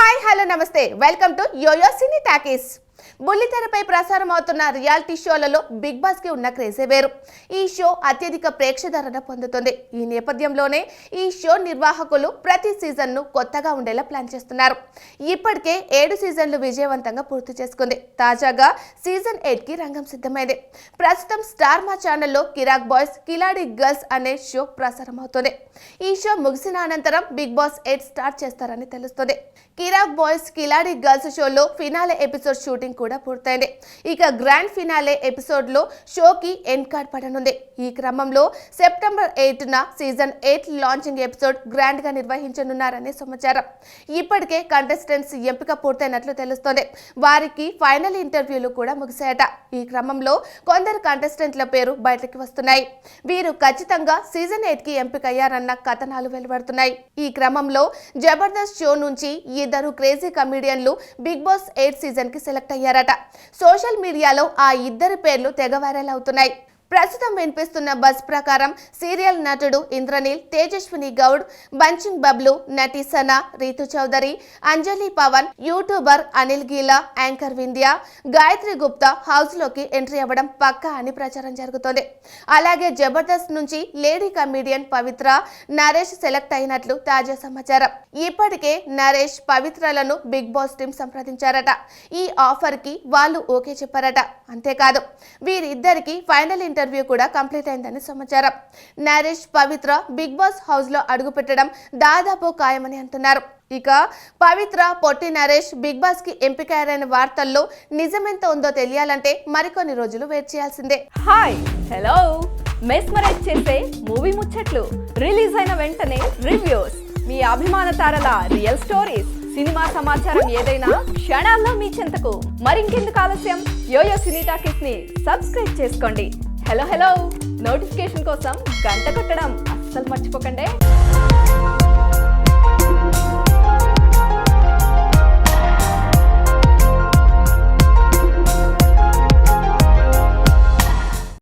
Hi hello నమస్తే welcome to YoYo cine talkies. బుల్లితెరపై ప్రసారం అవుతున్న రియాలిటీ షోలలో బిగ్ బాస్ కి ఉన్న క్రేజే వేరు. ఈ షో అత్యధిక ప్రేక్షకులను పొందుతుంది. ఈ నేపథ్యంలోనే ఈ షో నిర్వాహకులు ప్రతి సీజన్ ను కొత్తగా ఉండేలా ప్లాన్ చేస్తున్నారు. ఇప్పటికే 7 సీజన్లు విజయవంతంగా పూర్తి చేసుకుంది. తాజాగా సీజన్ 8 కి రంగం సిద్ధమైంది. ప్రస్తుతం స్టార్ మా ఛానల్లో కిరాక్ బాయ్స్ కిలాడి గర్ల్స్ అనే షో ప్రసారం అవుతుంది. ఈ షో ముగిసిన అనంతరం బిగ్ బాస్ 8 స్టార్ట్ చేస్తారని తెలుస్తుంది. కిరాక్ బాయ్స్ కిలాడి గర్ల్స్ షోలో ఫినాలే ఎపిసోడ్ షూటింగ్ కూడా పూర్తయింది. ఇక గ్రాండ్ ఫినాలే ఎపిసోడ్ లో షోకి ఎండ్ కార్డ్ పడనుంది. ఈ క్రమంలో సెప్టెంబర్ 8న సీజన్ 8 లాంచింగ్ ఎపిసోడ్ గ్రాండ్ గా నిర్వహించనున్నారని సమాచారం. ఇప్పటికే కంటెస్టెంట్స్ ఎంపిక పూర్తయినట్లు తెలుస్తోంది. వారికి ఫైనల్ ఇంటర్వ్యూలు కూడా ముగిశాయట. ఈ క్రమంలో కొందరు కంటెస్టెంట్ల పేరు బయటకు వస్తున్నాయి. వీరు ఖచ్చితంగా సీజన్ 8 కి ఎంపికయ్యారన్న కథనాలు వెలువడుతున్నాయి. ఈ క్రమంలో జబర్దస్త్ షో నుంచి ఇద్దరు క్రేజీ కమెడియన్లు బిగ్ బాస్ 8 సీజన్ కి సెలెక్ట్ అయ్యారట. సోషల్ మీడియాలో ఆ ఇద్దరి పేర్లు తెగ వైరల్ అవుతున్నాయి. ప్రస్తుతం వినిపిస్తున్న బజ్ ప్రకారం సీరియల్ నటుడు ఇంద్రనీల్, తేజస్విని గౌడ్, బంచింగ్ బబ్లు, నటి సనా, రీతు చౌదరి, అంజలి Pawan, YouTuber Anil గీలా, anchor Vindhya, Gayatri Gupta house లోకి ఎంట్రీ అవ్వడం పక్కా అని ప్రచారం జరుగుతోంది. అలాగే జబర్దస్త్ నుంచి లేడీ కమెడియన్ పవిత్ర, నరేష్ సెలెక్ట్ అయినట్లు తాజా సమాచారం. ఇప్పటికే నరేష్, పవిత్రలను బిగ్ బాస్ టీం సంప్రదించారట. ఈ ఆఫర్ కి వాళ్ళు ఓకే చెప్పారట. అంతేకాదు వీరిద్దరికి ఫైనల్ ఇంటర్వ్యూ కూడా కంప్లీట్ అయిందని సమాచారం. నరేష్, పవిత్ర బిగ్ బాస్ హౌస్ లో అడుగు పెట్టడం దాదాపు ఖాయమని అంటున్నారు. ఇక పవిత్ర, పొట్టి నరేష్ బిగ్ బాస్ కి ఎంపికయ్యారనే వార్తల్లో నిజమెంత ఉందో తెలియాలంటే మరికొన్ని రోజులు వెయిట్ చేయాల్సిందే. హాయ్ హలో మెస్మరైజ్ చేసే మూవీ ముచ్చట్లు, రిలీజ్ అయిన వెంటనే రివ్యూస్, మీ అభిమాన తారల రియల్ స్టోరీస్, సినిమా సమాచారం ఏదైనా క్షణాల్లో మీ చెంతకు. మరింకెందుకు ఆలస్యం, యోయో సినీ టాకీస్ ని సబ్స్క్రైబ్ చేసుకోండి. హలో నోటిఫికేషన్ కోసం గంట కొట్టడం అస్సలు మర్చిపోకండి.